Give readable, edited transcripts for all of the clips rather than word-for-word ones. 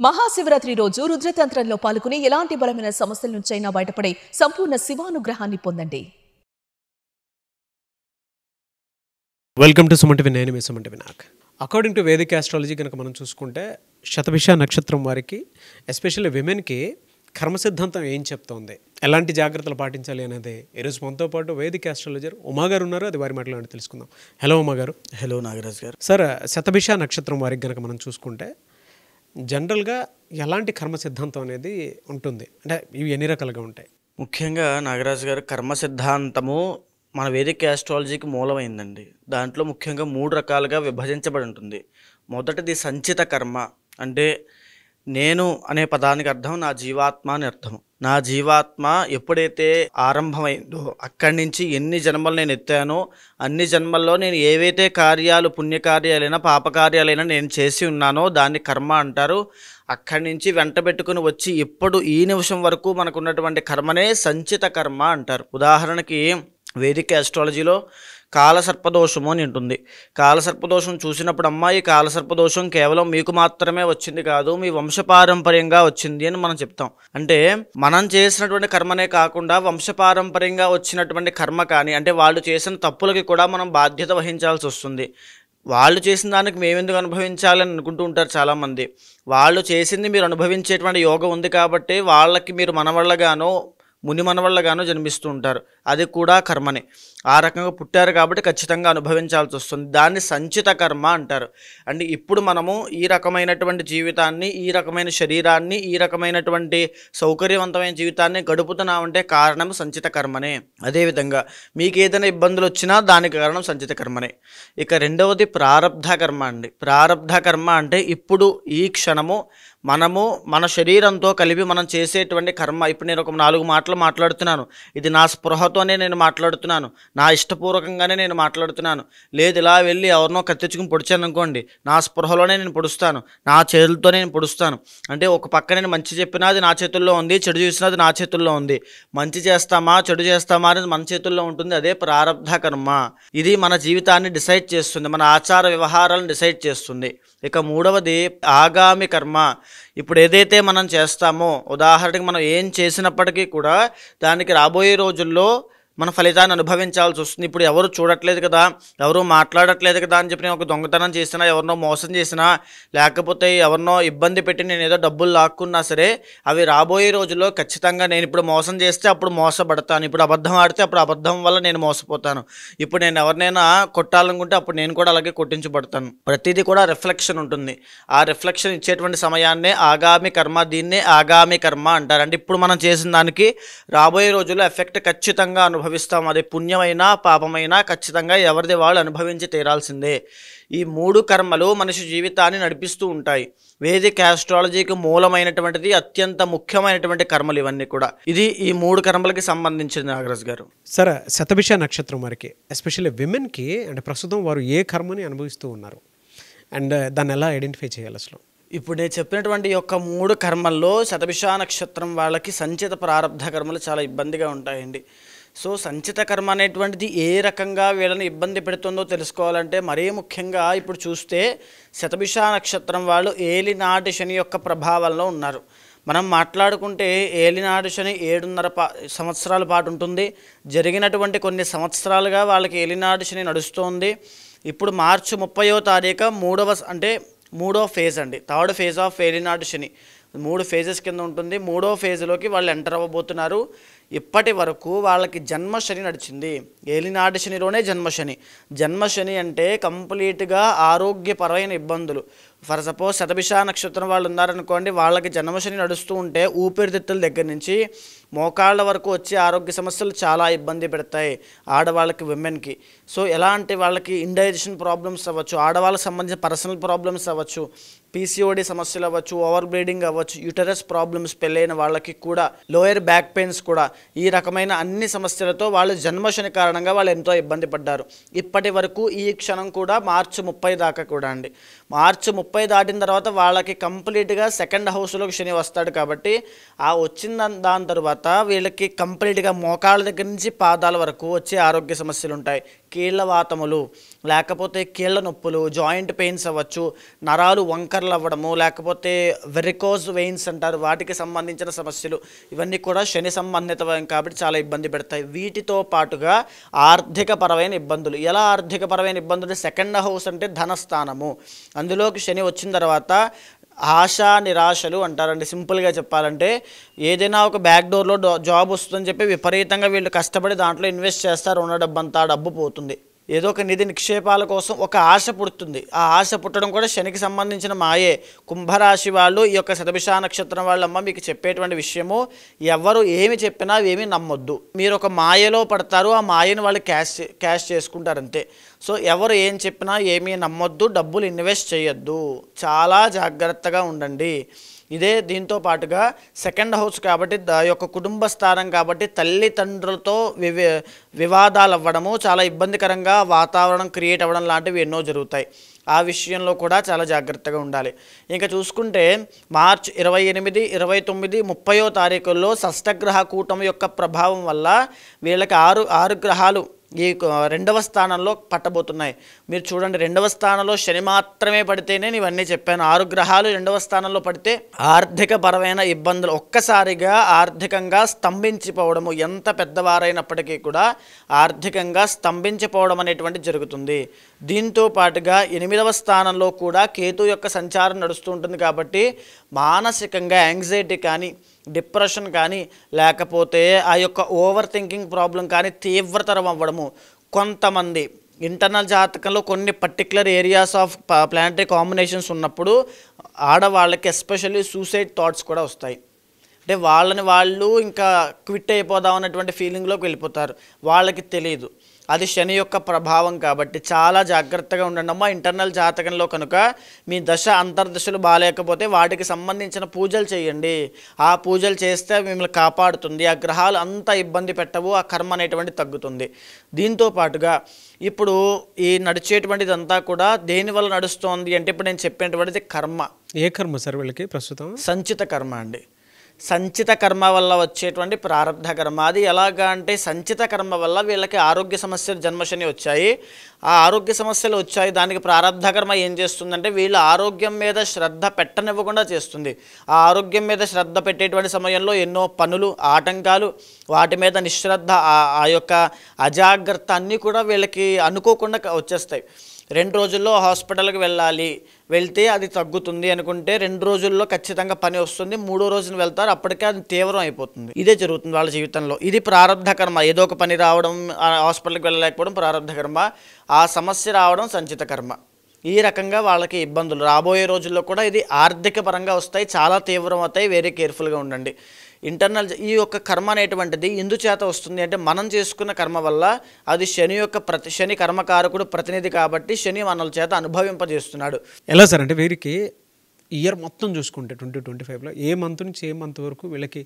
మహాశివరాత్రి రోజు రుద్రతంత్రంలో పాల్గొని ఎలాంటి బలమైన సమస్యల నుంచైనా బయటపడే సంపూర్ణ శివానుగ్రహాన్ని పొందండి. Welcome to Suman TV. నేను మీ Suman TV. According to Vedic astrology కనుక మనం చూసుకుంటే శతభిష నక్షత్రం వారికి ఎస్పెషల్లీ విమెన్కి కర్మ సిద్ధాంతం ఏం చెప్తోంది, ఎలాంటి జాగ్రత్తలు పాటించాలి అనేది ఈరోజు మనతో పాటు వేదిక్ ఆస్ట్రాలజర్ ఉమా గారు ఉన్నారు. అది వారి మాటలు తెలుసుకుందాం. హలో ఉమా గారు. హలో నాగరాజ్ గారు. సార్, శతభిష నక్షత్రం వారికి కనుక మనం చూసుకుంటే జనరల్గా ఎలాంటి కర్మ సిద్ధాంతం అనేది ఉంటుంది, అంటే ఇవి ఎన్ని రకాలుగా ఉంటాయి? ముఖ్యంగా నాగరాజు గారు, కర్మ సిద్ధాంతము మన వేదిక ఆస్ట్రాలజీకి మూలమైందండి. దాంట్లో ముఖ్యంగా 3 రకాలుగా విభజించబడి ఉంటుంది. మొదటిది సంచిత కర్మ. అంటే నేను అనే పదానికి అర్థం నా జీవాత్మ అని అర్థం. నా జీవాత్మ ఎప్పుడైతే ఆరంభమైందో అక్కడి నుంచి ఎన్ని జన్మలు నేను ఎత్తానో అన్ని జన్మల్లో నేను ఏవైతే కార్యాలు, పుణ్యకార్యాలైనా పాపకార్యాలైనా నేను చేసి ఉన్నానో దాన్ని కర్మ అంటారు. అక్కడి నుంచి వెంట పెట్టుకుని వచ్చి ఇప్పుడు ఈ నిమిషం వరకు మనకు ఉన్నటువంటి కర్మనే సంచిత కర్మ అంటారు. ఉదాహరణకి వేదిక ఆస్ట్రాలజీలో కాలసర్పదోషము అని ఉంటుంది. కాలసర్పదోషం చూసినప్పుడు ఈ కాలసర్పదోషం కేవలం మీకు మాత్రమే వచ్చింది కాదు, మీ వంశపారంపర్యంగా వచ్చింది అని మనం చెప్తాం. అంటే మనం చేసినటువంటి కర్మనే కాకుండా వంశపారంపర్యంగా వచ్చినటువంటి కర్మ కానీ, అంటే వాళ్ళు చేసిన తప్పులకి కూడా మనం బాధ్యత వహించాల్సి వస్తుంది. వాళ్ళు చేసిన దానికి మేమెందుకు అనుభవించాలని అనుకుంటూ ఉంటారు చాలామంది. వాళ్ళు చేసింది మీరు అనుభవించేటువంటి యోగం ఉంది కాబట్టి వాళ్ళకి మీరు మనవళ్ళగానో ముని మనవళ్ళగానో జన్మిస్తూ ఉంటారు. అది కూడా కర్మనే. ఆ రకంగా పుట్టారు కాబట్టి ఖచ్చితంగా అనుభవించాల్సి వస్తుంది. దాన్ని సంచిత కర్మ అంటారు. అంటే ఇప్పుడు మనము ఈ రకమైనటువంటి జీవితాన్ని, ఈ రకమైన శరీరాన్ని, ఈ రకమైనటువంటి సౌకర్యవంతమైన జీవితాన్ని గడుపుతున్నామంటే కారణం సంచిత కర్మనే. అదేవిధంగా మీకు ఏదైనా ఇబ్బందులు వచ్చినా దానికి కారణం సంచిత కర్మనే. ఇక రెండవది ప్రారబ్ధ కర్మ అండి. ప్రారబ్ధ కర్మ అంటే ఇప్పుడు ఈ క్షణము మనము మన శరీరంతో కలిపి మనం చేసేటువంటి కర్మ. ఇప్పుడు నేను ఒక 4 మాటలు మాట్లాడుతున్నాను, ఇది నా స్పృహతోనే నేను మాట్లాడుతున్నాను, నా ఇష్టపూర్వకంగానే నేను మాట్లాడుతున్నాను. లేదు ఇలా వెళ్ళి ఎవరినో కత్తించుకుని పొడిచాను అనుకోండి, నా స్పృహలోనే నేను పొడుస్తాను, నా చేతులతోనే నేను పొడుస్తాను. అంటే ఒక పక్క నేను మంచి చెప్పినా అది నా చేతుల్లో ఉంది, చెడు చూసినా అది నా చేతుల్లో ఉంది. మంచి చేస్తామా చెడు చేస్తామా అనేది మన చేతుల్లో ఉంటుంది. అదే ప్రారబ్ధ కర్మ. ఇది మన జీవితాన్ని డిసైడ్ చేస్తుంది, మన ఆచార వ్యవహారాలను డిసైడ్ చేస్తుంది. ఇక మూడవది ఆగామి కర్మ. ఇప్పుడు ఏదైతే మనం చేస్తామో, ఉదాహరణకి మనం ఏం చేసినప్పటికీ కూడా దానికి రాబోయే రోజుల్లో మన ఫలితాన్ని అనుభవించాల్సి వస్తుంది. ఇప్పుడు ఎవరు చూడట్లేదు కదా, ఎవరు మాట్లాడట్లేదు కదా అని చెప్పి నేను ఒక దొంగతనం చేసినా, ఎవరినో మోసం చేసినా, లేకపోతే ఎవరినో ఇబ్బంది పెట్టి నేను ఏదో డబ్బులు లాక్కున్నా సరే, అవి రాబోయే రోజుల్లో ఖచ్చితంగా నేను ఇప్పుడు మోసం చేస్తే అప్పుడు మోసపడతాను, ఇప్పుడు అబద్ధం ఆడితే అప్పుడు అబద్ధం వల్ల నేను మోసపోతాను, ఇప్పుడు నేను ఎవరినైనా కొట్టాలనుకుంటే అప్పుడు నేను కూడా అలాగే కొట్టించబడతాను. ప్రతిదీ కూడా రిఫ్లెక్షన్ ఉంటుంది. ఆ రిఫ్లెక్షన్ ఇచ్చేటువంటి సమయాన్నే ఆగామి కర్మ, దీన్నే ఆగామి కర్మ అంటారు. అంటే ఇప్పుడు మనం చేసిన దానికి రాబోయే రోజుల్లో ఎఫెక్ట్ ఖచ్చితంగా అనుభవిస్తాం. అది పుణ్యమైనా పాపమైనా ఖచ్చితంగా ఎవరిది వాళ్ళు అనుభవించి తీరాల్సిందే. ఈ 3 కర్మలు మనిషి జీవితాన్ని నడిపిస్తూ ఉంటాయి. వేదిక ఆస్ట్రాలజీకి మూలమైనటువంటిది, అత్యంత ముఖ్యమైనటువంటి కర్మలు ఇవన్నీ కూడా. ఇది ఈ 3 కర్మలకి సంబంధించింది నాగరాజ్ గారు. సరే, శతభిష నక్షత్రం వారికి ఎస్పెషల్లీ విమెన్కి అంటే ప్రస్తుతం వారు ఏ కర్మని అనుభవిస్తూ ఉన్నారు అండ్ దాన్ని ఎలా ఐడెంటిఫై చేయాలి అసలు? ఇప్పుడు నేను చెప్పినటువంటి యొక్క 3 కర్మల్లో శతభిష నక్షత్రం వాళ్ళకి సంచిత ప్రారబ్ధ కర్మలు చాలా ఇబ్బందిగా ఉంటాయండి. సో సంచిత కర్మ అనేటువంటిది ఏ రకంగా వీళ్ళని ఇబ్బంది పెడుతుందో తెలుసుకోవాలంటే మరీ ముఖ్యంగా ఇప్పుడు చూస్తే శతభిష నక్షత్రం వాళ్ళు ఏలినాటి శని యొక్క ప్రభావంలో ఉన్నారు. మనం మాట్లాడుకుంటే ఏలినాడు శని 7.5 సంవత్సరాల పాటు ఉంటుంది. జరిగినటువంటి కొన్ని సంవత్సరాలుగా వాళ్ళకి ఏలినాడు శని నడుస్తోంది. ఇప్పుడు మార్చి 30వ తారీఖు మూడో ఫేజ్ అండి, 3rd ఫేజ్ ఆఫ్ ఏలినాడు శని. 3 ఫేజెస్ కింద ఉంటుంది. 3వ ఫేజ్లోకి వాళ్ళు ఎంటర్ అవ్వబోతున్నారు. ఇప్పటి వరకు వాళ్ళకి జన్మశని నడిచింది. ఏలినాటి శనిలోనే జన్మశని. జన్మశని అంటే కంప్లీట్గా ఆరోగ్యపరమైన ఇబ్బందులు. ఫర్ సపోజ్ శతభిష నక్షత్రం వాళ్ళు ఉన్నారనుకోండి, వాళ్ళకి జన్మశని నడుస్తూ ఉంటే ఊపిరితిత్తుల దగ్గర నుంచి మోకాళ్ళ వరకు వచ్చే ఆరోగ్య సమస్యలు చాలా ఇబ్బంది పెడతాయి ఆడవాళ్ళకి, విమెన్కి. సో ఎలాంటి వాళ్ళకి ఇండైజెషన్ ప్రాబ్లమ్స్ అవ్వచ్చు, ఆడవాళ్ళకి సంబంధించిన పర్సనల్ ప్రాబ్లమ్స్ అవ్వచ్చు, పీసీఓడి సమస్యలు అవ్వచ్చు, ఓవర్ బ్లీడింగ్ అవ్వచ్చు, యూటరస్ ప్రాబ్లమ్స్, పెళ్ళైన వాళ్ళకి కూడా లోయర్ బ్యాక్ పెయిన్స్ కూడా, ఈ రకమైన అన్ని సమస్యలతో వాళ్ళు జన్మశని కారణంగా వాళ్ళు ఎంతో ఇబ్బంది పడ్డారు. ఇప్పటి వరకు ఈ క్షణం కూడా మార్చి 30 దాకా కూడా అండి. మార్చి 30 దాటిన తర్వాత వాళ్ళకి కంప్లీట్గా 2nd హౌస్లోకి శని వస్తాడు కాబట్టి ఆ వచ్చిన దాని తర్వాత వీళ్ళకి కంప్లీట్గా మోకాళ్ళ దగ్గర నుంచి పాదాల వరకు వచ్చే ఆరోగ్య సమస్యలు ఉంటాయి. కీళ్ళ వాతములు, లేకపోతే కీళ్ళ నొప్పులు, జాయింట్ పెయిన్స్ అవ్వచ్చు, నరాలు వంకర్లు అవ్వడము, లేకపోతే వెరికోజ్ వెయిన్స్ అంటారు, వాటికి సంబంధించిన సమస్యలు, ఇవన్నీ కూడా శని సంబంధితమైన కాబట్టి చాలా ఇబ్బంది పెడతాయి. వీటితో పాటుగా ఆర్థికపరమైన ఇబ్బందులు. ఎలా ఆర్థికపరమైన ఇబ్బందులు? సెకండ్ హౌస్ అంటే ధనస్థానము, అందులోకి శని వచ్చిన తర్వాత ఆశా నిరాశలు అంటారండి. సింపుల్గా చెప్పాలంటే ఏదైనా ఒక బ్యాక్ డోర్లో జాబ్ వస్తుందని చెప్పి విపరీతంగా వీళ్ళు కష్టపడి దాంట్లో ఇన్వెస్ట్ చేస్తారు, ఉన్న డబ్బంతా డబ్బు పోతుంది. ఏదో ఒక నిధి నిక్షేపాల కోసం ఒక ఆశ పుడుతుంది. ఆ ఆశ పుట్టడం కూడా శనికి సంబంధించిన మాయే. కుంభరాశి వాళ్ళు, ఈ యొక్క శతభిష నక్షత్రం వాళ్ళమ్మ మీకు చెప్పేటువంటి విషయము, ఎవరు ఏమి చెప్పినా ఏమీ నమ్మొద్దు. మీరు ఒక మాయలో పడతారు, ఆ మాయను వాళ్ళు క్యాష్ చేసుకుంటారు అంతే. సో ఎవరు ఏం చెప్పినా ఏమీ నమ్మొద్దు, డబ్బులు ఇన్వెస్ట్ చేయొద్దు, చాలా జాగ్రత్తగా ఉండండి. ఇదే దీంతో పాటుగా సెకండ్ హౌస్ కాబట్టి యొక్క కుటుంబ స్థానం కాబట్టి తల్లిదండ్రులతో వివాదాలు అవ్వడము, చాలా ఇబ్బందికరంగా వాతావరణం క్రియేట్ అవ్వడం లాంటివి ఎన్నో జరుగుతాయి. ఆ విషయంలో కూడా చాలా జాగ్రత్తగా ఉండాలి. ఇంకా చూసుకుంటే మార్చ్ 28, 29, 30వ తారీఖుల్లో షష్టగ్రహ కూటమి యొక్క ప్రభావం వల్ల వీళ్ళకి ఆరు గ్రహాలు ఈ 2వ స్థానంలో పట్టబోతున్నాయి. మీరు చూడండి, 2వ స్థానంలో శని మాత్రమే పడితేనే ఇవన్నీ చెప్పాను. 6 గ్రహాలు 2వ స్థానంలో పడితే ఆర్థికపరమైన ఇబ్బందులు, ఒక్కసారిగా ఆర్థికంగా స్తంభించిపోవడము, ఎంత పెద్దవారైనప్పటికీ కూడా ఆర్థికంగా స్తంభించిపోవడం అనేటువంటి జరుగుతుంది. దీంతో పాటుగా 8వ స్థానంలో కూడా కేతు యొక్క సంచారం నడుస్తూ ఉంటుంది కాబట్టి మానసికంగా యాంగ్జైటీ కానీ, డిప్రెషన్ కానీ, లేకపోతే ఆ యొక్క ఓవర్ థింకింగ్ ప్రాబ్లం కానీ తీవ్రతరం అవ్వడము. కొంతమంది ఇంటర్నల్ జాతకంలో కొన్ని particular areas of planetary combinations ఉన్నప్పుడు ఆడవాళ్ళకి ఎస్పెషల్లీ సూసైడ్ థాట్స్ కూడా వస్తాయి. అంటే వాళ్ళని వాళ్ళు ఇంకా క్విట్ అయిపోదాం అన్నటువంటి ఫీలింగ్లోకి వెళ్ళిపోతారు. వాళ్ళకి తెలియదు అది శని యొక్క ప్రభావం కాబట్టి చాలా జాగ్రత్తగా ఉండండి అమ్మా. ఇంటర్నల్ జాతకంలో కనుక మీ దశ అంతర్దశలు బాగాలేకపోతే వాటికి సంబంధించిన పూజలు చేయండి. ఆ పూజలు చేస్తే మిమ్మల్ని కాపాడుతుంది. ఆ గ్రహాలు అంత ఇబ్బంది పెట్టవు, ఆ కర్మ అనేటువంటి తగ్గుతుంది. దీంతో పాటుగా ఇప్పుడు ఈ నడిచేటువంటిదంతా కూడా దేనివల్ల నడుస్తోంది అంటే ఇప్పుడు నేను చెప్పేటువంటిది కర్మ. ఏ కర్మ సార్ వీళ్ళకి ప్రస్తుతం? సంచిత కర్మ అండి. సంచిత కర్మ వల్ల వచ్చేటువంటి ప్రారంధ కర్మ. అది ఎలాగా అంటే సంచిత కర్మ వల్ల వీళ్ళకి ఆరోగ్య సమస్యలు జన్మశని వచ్చాయి. ఆ ఆరోగ్య సమస్యలు వచ్చాయి, దానికి ప్రారంధ కర్మ ఏం చేస్తుందంటే వీళ్ళ ఆరోగ్యం మీద శ్రద్ధ పెట్టనివ్వకుండా చేస్తుంది. ఆ ఆరోగ్యం మీద శ్రద్ధ పెట్టేటువంటి సమయంలో ఎన్నో పనులు, ఆటంకాలు, వాటి మీద నిశ్రద్ధ, ఆ యొక్క అజాగ్రత్త అన్నీ కూడా వీళ్ళకి అనుకోకుండా వచ్చేస్తాయి. 2 రోజుల్లో హాస్పిటల్కి వెళ్తే అది తగ్గుతుంది అనుకుంటే 2 రోజుల్లో ఖచ్చితంగా పని వస్తుంది. 3వ రోజున వెళ్తారు, అప్పటికే అది తీవ్రం అయిపోతుంది. ఇదే జరుగుతుంది వాళ్ళ జీవితంలో. ఇది ప్రారంధ కర్మ. ఏదో ఒక పని రావడం, హాస్పిటల్కి వెళ్ళలేకపోవడం ప్రారంధ కర్మ. ఆ సమస్య రావడం సంచిత కర్మ. ఈ రకంగా వాళ్ళకి ఇబ్బందులు రాబోయే రోజుల్లో కూడా ఇది ఆర్థిక పరంగా వస్తాయి, చాలా తీవ్రం అవుతాయి. వెరీ కేర్ఫుల్గా ఉండండి. ఇంటర్నల్ ఈ యొక్క కర్మ అనేటువంటిది ఎందుచేత వస్తుంది అంటే మనం చేసుకున్న కర్మ వల్ల. అది శని యొక్క శని కర్మకారకుడు ప్రతినిధి కాబట్టి శని మనల చేత అనుభవింపజేస్తున్నాడు. ఎలా సార్ అంటే వీరికి ఇయర్ మొత్తం చూసుకుంటే 2025లో ఏ మంత్ నుంచి ఏ మంత్ వరకు వీళ్ళకి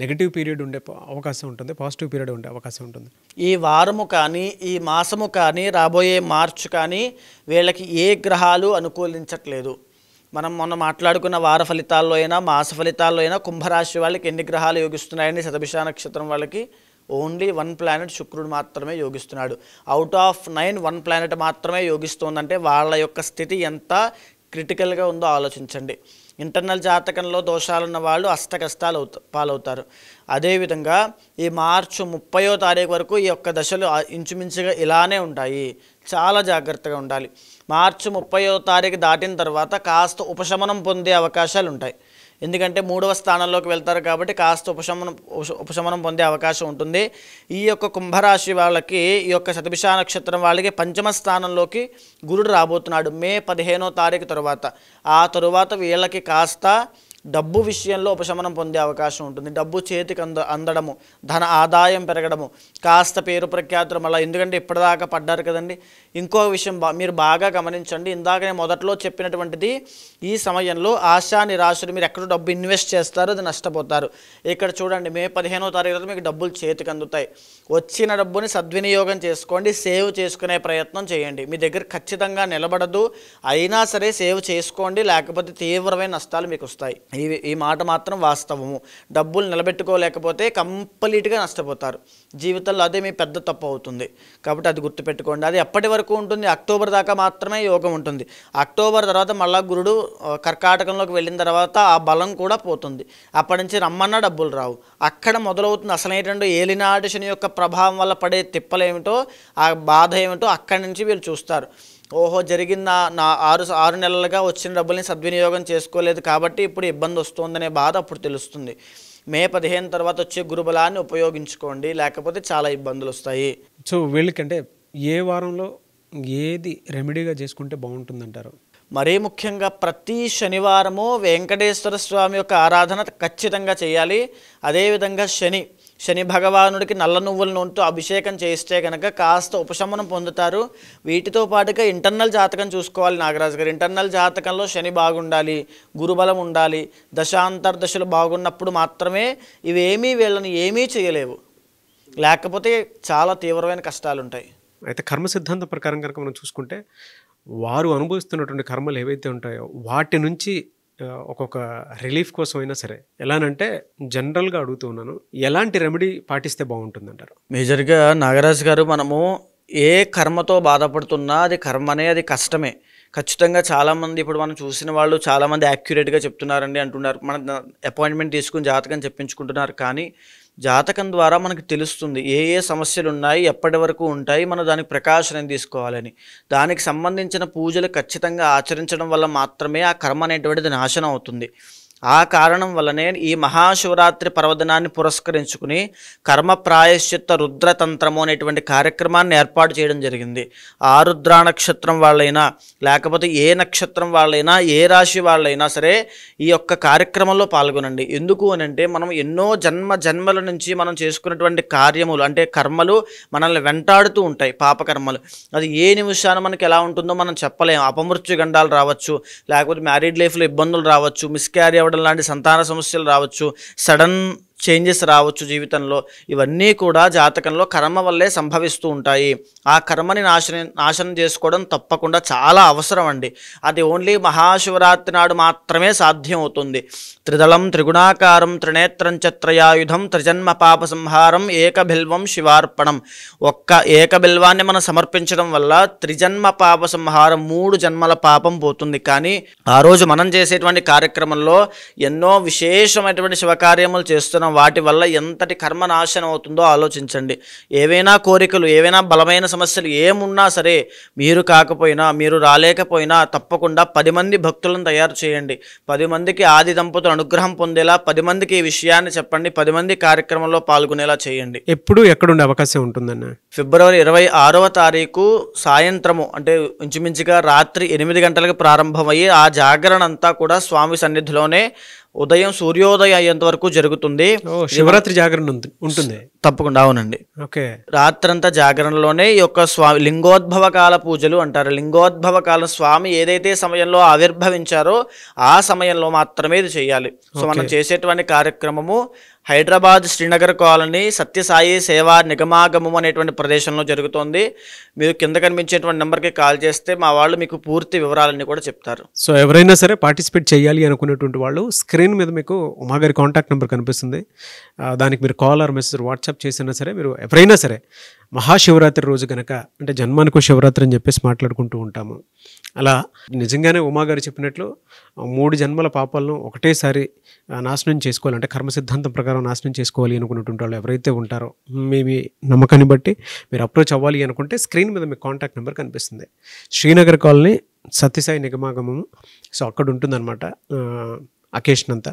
నెగిటివ్ పీరియడ్ ఉండే అవకాశం ఉంటుంది, పాజిటివ్ పీరియడ్ ఉండే అవకాశం ఉంటుంది? ఈ వారము కానీ, ఈ మాసము కానీ, రాబోయే మార్చ్ కానీ వీళ్ళకి ఏ గ్రహాలు అనుకూలించట్లేదు. మనం మొన్న మాట్లాడుకున్న వార ఫలితాల్లో అయినా, మాస ఫలితాల్లో అయినా కుంభరాశి వాళ్ళకి ఎన్ని గ్రహాలు యోగిస్తున్నాయని శతభిష నక్షత్రం వాళ్ళకి ఓన్లీ 1 ప్లానెట్ శుక్రుడు మాత్రమే యోగిస్తున్నాడు. అవుట్ ఆఫ్ 9 1 ప్లానెట్ మాత్రమే యోగిస్తుందంటే వాళ్ళ యొక్క స్థితి ఎంత క్రిటికల్గా ఉందో ఆలోచించండి. ఇంటర్నల్ జాతకంలో దోషాలున్న వాళ్ళు అష్ట కష్టాలు పాలవుతారు. అదేవిధంగా ఈ మార్చి 30వ తారీఖు వరకు ఈ యొక్క దశలు ఇంచుమించుగా ఇలానే ఉంటాయి. చాలా జాగ్రత్తగా ఉండాలి. మార్చి 30వ తారీఖు దాటిన తర్వాత కాస్త ఉపశమనం పొందే అవకాశాలు ఉంటాయి. ఎందుకంటే 3వ స్థానంలోకి వెళ్తారు కాబట్టి కాస్త ఉపశమనం పొందే అవకాశం ఉంటుంది. ఈ యొక్క కుంభరాశి వాళ్ళకి, ఈ యొక్క శతభిష నక్షత్రం వాళ్ళకి 5వ స్థానంలోకి గురుడు రాబోతున్నాడు మే 15వ తారీఖు తర్వాత. ఆ తరువాత వీళ్ళకి కాస్త డబ్బు విషయంలో ఉపశమనం పొందే అవకాశం ఉంటుంది. డబ్బు చేతికి అందడము, ధన ఆదాయం పెరగడము, కాస్త పేరు ప్రఖ్యాతులు మళ్ళీ. ఎందుకంటే ఇప్పటిదాకా పడ్డారు కదండి. ఇంకో విషయం మీరు బాగా గమనించండి. ఇందాక నేను మొదట్లో చెప్పినటువంటిది, ఈ సమయంలో ఆశా నిరాశలు. మీరు ఎక్కడ డబ్బు ఇన్వెస్ట్ చేస్తారో అది నష్టపోతారు. ఇక్కడ చూడండి, మే 15వ తారీఖు మీకు డబ్బులు చేతికి అందుతాయి. వచ్చిన డబ్బుని సద్వినియోగం చేసుకోండి, సేవ్ చేసుకునే ప్రయత్నం చేయండి. మీ దగ్గర ఖచ్చితంగా నిలబడదు, అయినా సరే సేవ్ చేసుకోండి, లేకపోతే తీవ్రమైన నష్టాలు మీకు వస్తాయి. ఈ మాట మాత్రం వాస్తవము. డబ్బులు నిలబెట్టుకోలేకపోతే కంప్లీట్గా నష్టపోతారు. జీవితంలో అదే మీ పెద్ద తప్పు అవుతుంది. కాబట్టి అది గుర్తుపెట్టుకోండి. అది ఎప్పటి వరకు ఉంటుంది? అక్టోబర్ దాకా మాత్రమే యోగం ఉంటుంది. అక్టోబర్ తర్వాత మళ్ళా గురుడు కర్కాటకంలోకి వెళ్ళిన తర్వాత ఆ బలం కూడా పోతుంది. అప్పటి నుంచి రమ్మన్నా డబ్బులు రావు. అక్కడ మొదలవుతుంది అసలైనటువంటి ఏలినాటి శని యొక్క ప్రభావం వల్ల పడే తిప్పలేమిటో, ఆ బాధ ఏమిటో అక్కడి నుంచి వీళ్ళు చూస్తారు. ఓహో, జరిగిన నా 6 నెలలుగా వచ్చిన డబ్బుల్ని సద్వినియోగం చేసుకోలేదు కాబట్టి ఇప్పుడు ఇబ్బంది వస్తుందనే బాధ అప్పుడు తెలుస్తుంది. మే 15 తర్వాత వచ్చే గురుబలాన్ని ఉపయోగించుకోండి, లేకపోతే చాలా ఇబ్బందులు వస్తాయి. సో వీళ్ళకంటే ఏ వారంలో ఏది రెమెడీగా చేసుకుంటే బాగుంటుందంటారు? మరీ ముఖ్యంగా ప్రతి శనివారము వెంకటేశ్వర స్వామి యొక్క ఆరాధన ఖచ్చితంగా చేయాలి. అదేవిధంగా శని భగవానుడికి నల్ల నువ్వుల నూనెతో అభిషేకం చేస్తే కనుక కాస్త ఉపశమనం పొందుతారు. వీటితో పాటుగా ఇంటర్నల్ జాతకం చూసుకోవాలి నాగరాజు గారు. ఇంటర్నల్ జాతకంలో శని బాగుండాలి, గురుబలం ఉండాలి, దశాంతర్దశలు బాగున్నప్పుడు మాత్రమే ఇవేమీ వీళ్ళని ఏమీ చేయలేవు, లేకపోతే చాలా తీవ్రమైన కష్టాలు ఉంటాయి. అయితే కర్మ సిద్ధాంతం ప్రకారం కనుక మనం చూసుకుంటే వారు అనుభవిస్తున్నటువంటి కర్మలు ఏవైతే ఉంటాయో వాటి నుంచి ఒక్కొక్క రిలీఫ్ కోసం అయినా సరే, ఎలానంటే జనరల్గా అడుగుతూ ఉన్నాను, ఎలాంటి రెమెడీ పాటిస్తే బాగుంటుందంటారు? మేజర్గా నాగరాజు గారు, మనము ఏ కర్మతో బాధపడుతున్నా అది కర్మనే, అది కష్టమే. ఖచ్చితంగా చాలామంది ఇప్పుడు మనం చూసిన వాళ్ళు చాలామంది యాక్యురేట్గా చెప్తున్నారండి అంటున్నారు. మన అపాయింట్మెంట్ తీసుకుని జాతకం చెప్పించుకుంటున్నారు. కానీ జాతకం ద్వారా మనకు తెలుస్తుంది ఏ సమస్యలు ఉన్నాయి, ఎప్పటి వరకు ఉంటాయి, మనం దానికి ప్రికాషన్ తీసుకోవాలని. దానికి సంబంధించిన పూజలు ఖచ్చితంగా ఆచరించడం వల్ల మాత్రమే ఆ కర్మ అనేటువంటిది నాశనం అవుతుంది. ఆ కారణం వల్లనే ఈ మహాశివరాత్రి పర్వదినాన్ని పురస్కరించుకుని కర్మ ప్రాయశ్చిత్త రుద్రతంత్రము అనేటువంటి కార్యక్రమాన్ని ఏర్పాటు చేయడం జరిగింది. ఆరుద్ర నక్షత్రం వాళ్ళైనా, లేకపోతే ఏ నక్షత్రం వాళ్ళైనా, ఏ రాశి వాళ్ళైనా సరే ఈ యొక్క కార్యక్రమంలో పాల్గొనండి. ఎందుకు అని అంటే, మనం ఎన్నో జన్మల నుంచి మనం చేసుకున్నటువంటి కార్యములు అంటే కర్మలు మనల్ని వెంటాడుతూ ఉంటాయి, పాపకర్మలు. అది ఏ నిమిషాన మనకి ఎలా ఉంటుందో మనం చెప్పలేము. అపమృత్యు గండాలు రావచ్చు, లేకపోతే మ్యారీడ్ లైఫ్లో ఇబ్బందులు రావచ్చు, మిస్క్యారీ అవ్వడం లాంటి సంతాన సమస్యలు రావచ్చు, సడన్ చేంజెస్ రావచ్చు జీవితంలో. ఇవన్నీ కూడా జాతకంలో కర్మ వల్లే సంభవిస్తూ ఉంటాయి. ఆ కర్మని నాశనం చేసుకోవడం తప్పకుండా చాలా అవసరం అండి. అది ఓన్లీ మహాశివరాత్రి నాడు మాత్రమే సాధ్యం అవుతుంది. త్రిదళం త్రిగుణాకారం త్రినేత్రం చత్రయాయుధం త్రిజన్మ పాప సంహారం ఏకబిల్వం శివార్పణం. ఒక్క ఏకబిల్వాన్ని మనం సమర్పించడం వల్ల త్రిజన్మ పాప సంహారం, 3 జన్మల పాపం పోతుంది. కానీ ఆ రోజు మనం చేసేటువంటి కార్యక్రమంలో ఎన్నో విశేషమైనటువంటి శివకార్యములు చేస్తున్నాం. వాటి వల్ల ఎంతటి కర్మ నాశనం అవుతుందో ఆలోచించండి. ఏవైనా కోరికలు, ఏవైనా బలమైన సమస్యలు ఏమున్నా సరే, మీరు కాకపోయినా, మీరు రాలేకపోయినా తప్పకుండా 10 మంది భక్తులను తయారు చేయండి. 10 మందికి ఆది దంపతులు అనుగ్రహం పొందేలా 10 మందికి ఈ విషయాన్ని చెప్పండి. 10 మంది కార్యక్రమంలో పాల్గొనేలా చేయండి. ఎప్పుడు ఎక్కడుండే అవకాశం ఉంటుందన్న? ఫిబ్రవరి 26వ తారీఖు సాయంత్రము, అంటే ఇంచుమించుగా రాత్రి 8 గంటలకు ప్రారంభమయ్యి ఆ జాగరణ అంతా కూడా స్వామి సన్నిధిలోనే ఉదయం సూర్యోదయం అయ్యేంత వరకు జరుగుతుంది. శివరాత్రి జాగరణ ఉంటుంది తప్పకుండా. అవునండి. ఓకే. రాత్రంతా జాగరణలోనే ఈ యొక్క స్వామి లింగోద్భవ కాల పూజలు అంటారు. లింగోద్భవ కాల స్వామి ఏదైతే సమయంలో ఆవిర్భవించారో ఆ సమయంలో మాత్రమే ఇది చేయాలి. సో మనం చేసేటువంటి కార్యక్రమము హైదరాబాద్ శ్రీనగర్ కాలనీ సత్యసాయి సేవా నిగమాగమం అనేటువంటి ప్రదేశంలో జరుగుతోంది. మీరు కింద కనిపించేటువంటి నెంబర్కి కాల్ చేస్తే మా వాళ్ళు మీకు పూర్తి వివరాలన్నీ కూడా చెప్తారు. సో ఎవరైనా సరే పార్టిసిపేట్ చేయాలి అనుకునేటువంటి వాళ్ళు స్క్రీన్ మీద మీకు ఉమాగారి కాంటాక్ట్ నెంబర్ కనిపిస్తుంది. దానికి మీరు కాల్ ఆర్ మెసేజ్ వాట్సాప్ చేసినా సరే, మీరు ఎవరైనా సరే మహాశివరాత్రి రోజు కనుక, అంటే జన్మానికి శివరాత్రి అని చెప్పేసి మాట్లాడుకుంటూ ఉంటాము. అలా నిజంగానే ఉమాగారు చెప్పినట్లు 3 జన్మల పాపాలను ఒకటేసారి నాశనం చేసుకోవాలి, అంటే కర్మ సిద్ధాంతం ప్రకారం నాశనం చేసుకోవాలి అనుకున్నటువంటి వాళ్ళు ఎవరైతే ఉంటారో, మీ నమ్మకాన్ని బట్టి మీరు అప్రోచ్ అవ్వాలి అనుకుంటే స్క్రీన్ మీద మీకు కాంటాక్ట్ నెంబర్ కనిపిస్తుంది. శ్రీనగర్ కాలనీ సత్యసాయి నిగమాగమము. సో అక్కడ ఉంటుందన్నమాట అకేషన్ అంతా.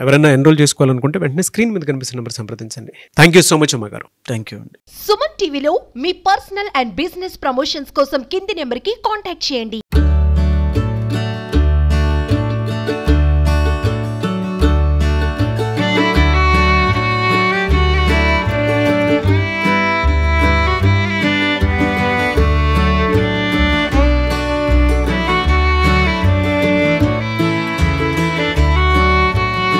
ఎవరైనా ఎన్రోల్ చేసుకోవాలనుకుంటే వెంటనే స్క్రీన్ మీద కనిపిస్తున్న నెంబర్ సంప్రదించండి. థ్యాంక్ యూ సో మచ్ అమ్మ గారు. థ్యాంక్ యూ అండి. సుమన్ టీవీలో మీ పర్సనల్ అండ్ బిజినెస్ ప్రమోషన్స్ కోసం కింది నెంబర్కి కాంటాక్ట్ చేయండి.